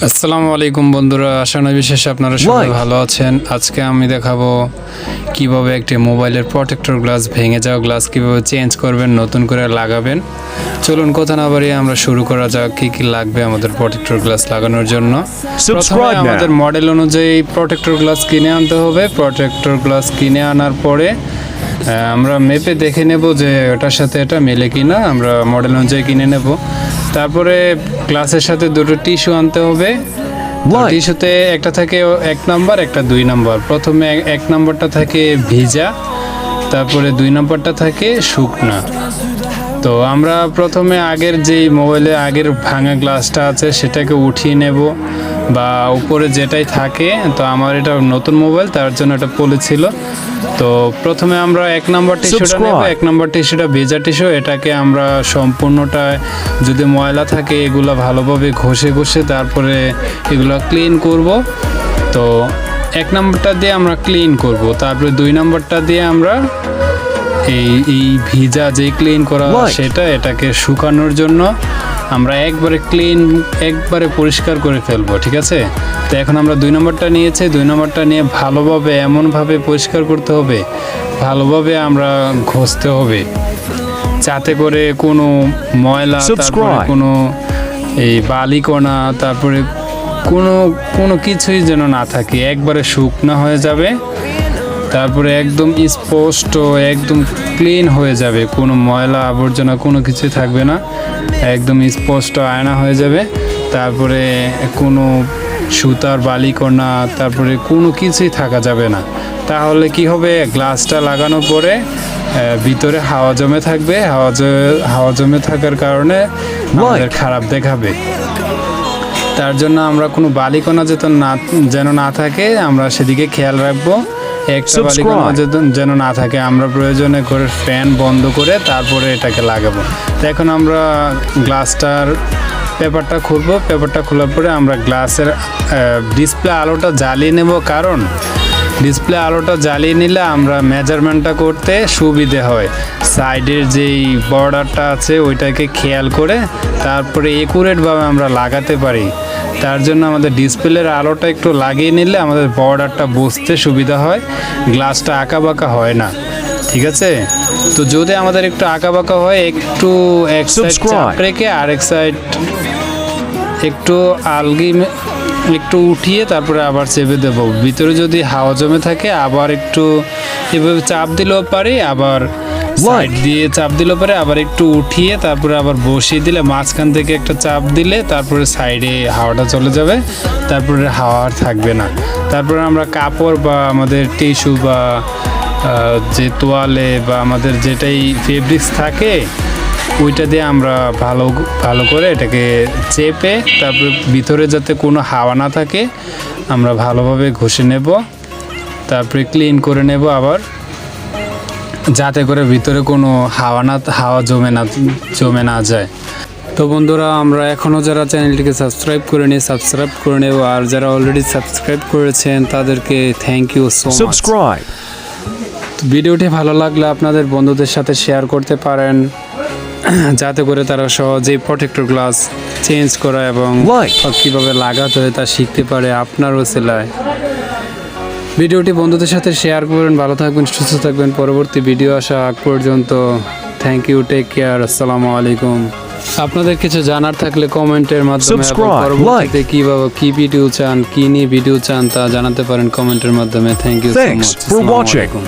আসসালামু আলাইকুম বন্ধুরা, আশা করি বিশেষ আপনারা সবাই ভালো আছেন। আজকে আমি দেখাবো কিভাবে একটি মোবাইলের প্রোটেক্টর গ্লাস ভেঙে যাওয়া গ্লাস কিভাবে চেঞ্জ করবেন, নতুন করে লাগাবেন। চলুন কথা না বাড়িয়ে আমরা শুরু করা যাক। কি কি লাগবে আমাদের প্রোটেক্টর গ্লাস লাগানোর জন্য। প্রথমে আমাদের মডেল অনুযায়ী প্রোটেক্টর গ্লাস কিনে আনতে হবে। প্রোটেক্টর গ্লাস কিনে আনার পরে আমরা মেপে দেখে নেব যে ওটার সাথে এটা মেলে কিনা, আমরা মডেল অনুযায়ী কিনে নেব। তারপরে গ্লাসের সাথে দুটো টিস্যু আনতে হবে। টিস্যুতে একটা থাকে 1 নাম্বার, একটা 2 নাম্বার। প্রথমে 1 নাম্বারটা থাকে ভিজা, তারপরে 2 নাম্বারটা থাকে শুকনা। তো আমরা প্রথমে আগের যেই মোবাইলে আগের ভাঙা গ্লাসটা আছে সেটাকে উঠিয়ে নেব, বা উপরে যেটাই থাকে। তো আমার এটা নতুন মোবাইল, তার জন্য এটা পলি ছিল। তো প্রথমে আমরা 1 নাম্বার টিস্যুটা নেব। 1 নাম্বার টিস্যুটা ভেজা টিস্যু, এটাকে আমরা সম্পূর্ণটা যদি ময়লা থাকে এগুলো ভালোভাবে ঘষে তারপরে এগুলো ক্লিন করব। তো 1 নাম্বারটা দিয়ে আমরা ক্লিন করব, তারপরে 2 নাম্বারটা দিয়ে আমরা এই ভিজা যে ক্লিন করা এটাকে শুকানোর জন্য আমরা একবারে পরিষ্কার করে ফেলবো, ঠিক আছে। তো এখন আমরা 2 নম্বরটা নিয়েছি। 2 নম্বরটা নিয়ে ভালোভাবে এমনভাবে পরিষ্কার করতে হবে, ভালোভাবে আমরা ঘষতে হবে, যাতে করে কোনো ময়লা, তারপরে কোনো এই বালিকণা, তারপরে কোনো কিছুই যেন না থাকে। একবারে শুকনো হয়ে যাবে, তারপরে একদম স্পষ্ট, একদম ক্লিন হয়ে যাবে, কোনো ময়লা আবর্জনা কোনো কিছুই থাকবে না, একদম স্পষ্ট আয়না হয়ে যাবে। তারপরে কোনো সুতার বালিকণা, তারপরে কোনো কিছুই থাকা যাবে না। তাহলে কি হবে, গ্লাসটা লাগানোর পরে ভিতরে হাওয়া জমে থাকবে। হাওয়া জমে থাকার কারণে আমাদের খারাপ দেখাবে। তার জন্য আমরা কোনো বালিকণা যেন না থাকে, আমরা সেদিকে খেয়াল রাখবো। একটা বালিকণা যেন না থাকে। আমরা প্রয়োজনে করে ফ্যান বন্ধ করে তারপরে এটাকে লাগাবো। তো এখন আমরা গ্লাসটার পেপারটা খুলবো। পেপারটা খোলার পরে আমরা গ্লাসের ডিসপ্লে আলোটা জ্বালিয়ে নেব, কারণ ডিসপ্লে আলোটা জ্বালিয়ে নিলে আমরা মেজারমেন্টটা করতে সুবিধে হয়। সাইডের যেই বর্ডারটা আছে ওইটাকে খেয়াল করে তারপরে একুরেটভাবে আমরা লাগাতে পারি। তার জন্য আমাদের ডিসপ্লের আলোটা একটু লাগিয়ে নিলে আমাদের বর্ডারটা বুঝতে সুবিধা হয়, গ্লাসটা আঁকাবাঁকা হয় না, ঠিক আছে। তো যদি আমাদের একটু আঁকাবাঁকা হয়, একটু এক সাইড চাপ রেখে আরেক সাইড একটু উঠিয়ে তারপরে আবার চেপে দেবো। ভিতরে যদি হাওয়া জমে থাকে আবার একটু এভাবে চাপ দিলেও পারি, আবার সাইড দিয়ে চাপ দিলে পরে আবার একটু উঠিয়ে তারপরে আবার বসিয়ে দিলে, মাঝখান থেকে একটা চাপ দিলে তারপরে সাইডে হাওয়াটা চলে যাবে, তারপরে হাওয়া আর থাকবে না। তারপরে আমরা কাপড় বা আমাদের টিস্যু বা যে তোয়ালে বা আমাদের যেটাই ফেব্রিক্স থাকে ওইটা দিয়ে আমরা ভালো করে এটাকে চেপে তারপরে ভিতরে যাতে কোনো হাওয়া না থাকে আমরা ভালোভাবে ঘষে নেব, তারপরে ক্লিন করে নেব আবার, যাতে করে ভিতরে কোনো হাওয়া জমে না যায়। তো বন্ধুরা, আমরা এখনও যারা চ্যানেলটিকে সাবস্ক্রাইব করে নেব, আর যারা অলরেডি সাবস্ক্রাইব করেছেন তাদেরকে থ্যাংক ইউ সো মাচ। ভিডিওটি ভালো লাগলে আপনাদের বন্ধুদের সাথে শেয়ার করতে পারেন, যাতে করে তারা সহজেই প্রোটেক্টর গ্লাস চেঞ্জ করা এবং কীভাবে লাগাতে হয় তা শিখতে পারে আপনার ওসিলায়। ভিডিওটি বন্ধুদের সাথে শেয়ার করবেন। ভালো থাকবেন, সুস্থ থাকবেন। পরবর্তী ভিডিও আসা আগ পর্যন্ত থ্যাংক ইউ, টেক কেয়ার, আসসালামু আলাইকুম। আপনাদের কিছু জানার থাকলে কমেন্টের মাধ্যমে, পরবর্তীতে কি ভিডিও চান, কি নিয়ে ভিডিও চান তা জানাতে পারেন কমেন্টের মাধ্যমে। Thank you so much. আসসালামু আলাইকুম।